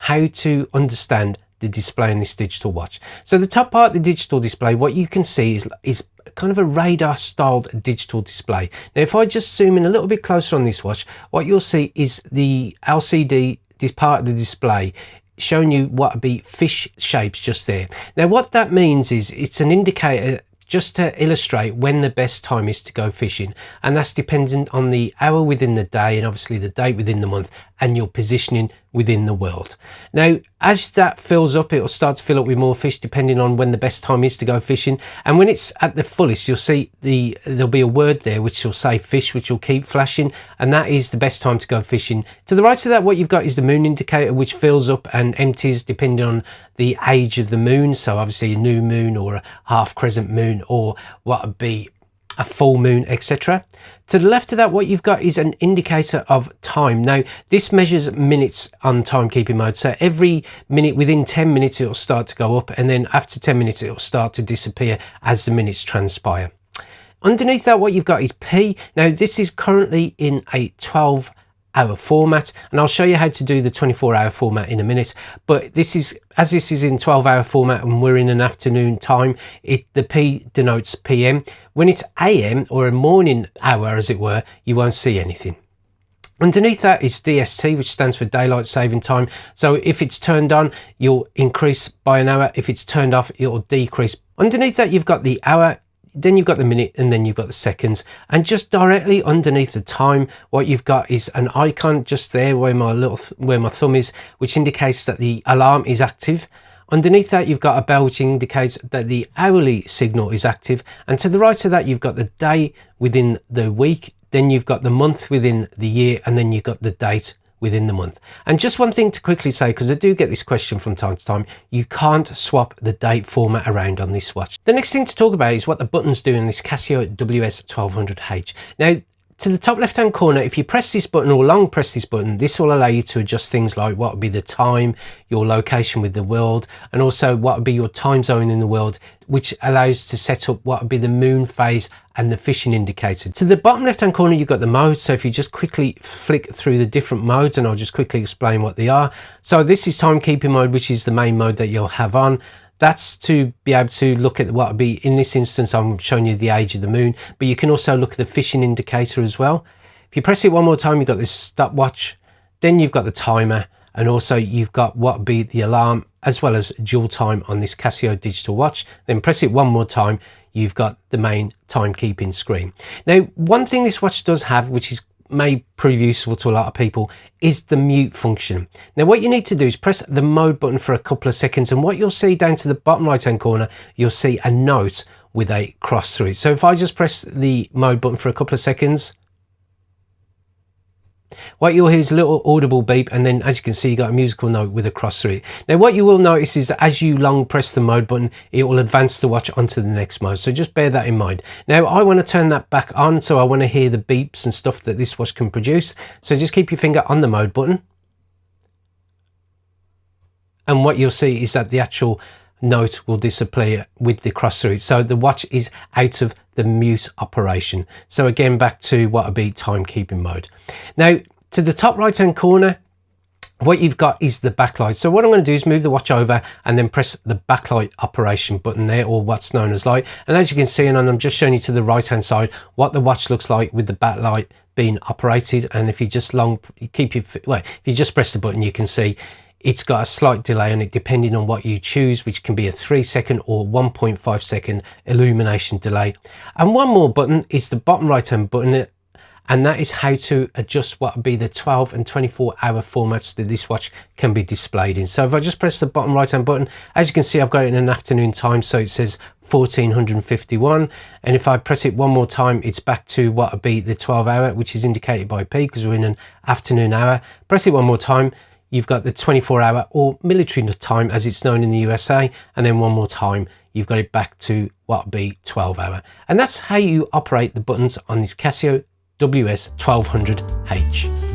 how to understand the display in this digital watch. So the top part of the digital display, what you can see is kind of a radar styled digital display. Now if I just zoom in a little bit closer on this watch, what you'll see is the LCD, this part of the display, showing you what would be fish shapes just there. Now what that means is it's an indicator just to illustrate when the best time is to go fishing, and that's dependent on the hour within the day and obviously the date within the month and your positioning within the world. Now as that fills up, it will start to fill up with more fish depending on when the best time is to go fishing, and when it's at the fullest you'll see there'll be a word there which will say fish, which will keep flashing, and that is the best time to go fishing. To the right of that, what you've got is the moon indicator, which fills up and empties depending on the age of the moon, so obviously a new moon or a half crescent moon or what would be a full moon, etc. To the left of that, what you've got is an indicator of time. Now this measures minutes on timekeeping mode, so every minute within 10 minutes it'll start to go up, and then after 10 minutes it'll start to disappear as the minutes transpire. Underneath that, what you've got is P. Now this is currently in a 12-hour format, and I'll show you how to do the 24-hour format in a minute, but this is, as this is in 12-hour format and we're in an afternoon time, the P denotes PM. When it's AM, or a morning hour as it were, you won't see anything. Underneath that is DST, which stands for daylight saving time. So if it's turned on, you'll increase by an hour. If it's turned off, it'll decrease. Underneath that, you've got the hour, then you've got the minute, and then you've got the seconds. And just directly underneath the time, what you've got is an icon just there where my thumb is, which indicates that the alarm is active. Underneath that, you've got a bell which indicates that the hourly signal is active, and to the right of that you've got the day within the week, then you've got the month within the year, and then you've got the date within the month. And just one thing to quickly say, because I do get this question from time to time, you can't swap the date format around on this watch. The next thing to talk about is what the buttons do in this Casio WS-1200H. Now to the top left hand corner, if you press this button or long press this button, this will allow you to adjust things like what would be the time, your location with the world, and also what would be your time zone in the world, which allows to set up what would be the moon phase and the fishing indicator. To the bottom left hand corner, you've got the modes. So if you just quickly flick through the different modes, and I'll just quickly explain what they are. So this is timekeeping mode, which is the main mode that you'll have on. That's to be able to look at what would be, in this instance I'm showing you the age of the moon, but you can also look at the fishing indicator as well. If you press it one more time, you've got this stopwatch, then you've got the timer, and also you've got what would be the alarm as well as dual time on this Casio digital watch. Then press it one more time, you've got the main timekeeping screen. Now one thing this watch does have, which may prove useful to a lot of people, is the mute function. Now what you need to do is press the mode button for a couple of seconds, and what you'll see down to the bottom right hand corner, you'll see a note with a cross through it. So if I just press the mode button for a couple of seconds, what you'll hear is a little audible beep, and then as you can see, you got a musical note with a cross through it. Now what you will notice is that as you long press the mode button, it will advance the watch onto the next mode, so just bear that in mind. Now I want to turn that back on, so I want to hear the beeps and stuff that this watch can produce, so just keep your finger on the mode button, and what you'll see is that the actual note will disappear with the cross through it, so the watch is out of the mute operation. So again, back to what would be timekeeping mode. Now to the top right hand corner, what you've got is the backlight. So what I'm going to do is move the watch over and then press the backlight operation button there, or what's known as light. And as you can see, and I'm just showing you to the right hand side what the watch looks like with the backlight being operated. And if you just if you just press the button, you can see it's got a slight delay on it depending on what you choose, which can be a 3-second or 1.5 second illumination delay. And one more button is the bottom right hand button, and that is how to adjust what would be the 12 and 24 hour formats that this watch can be displayed in. So if I just press the bottom right hand button, as you can see, I've got it in an afternoon time, so it says 1451, and if I press it one more time, it's back to what would be the 12 hour, which is indicated by P because we're in an afternoon hour. Press it one more time, you've got the 24 hour or military time as it's known in the USA, and then one more time you've got it back to what would be 12 hour. And that's how you operate the buttons on this Casio WS-1200H.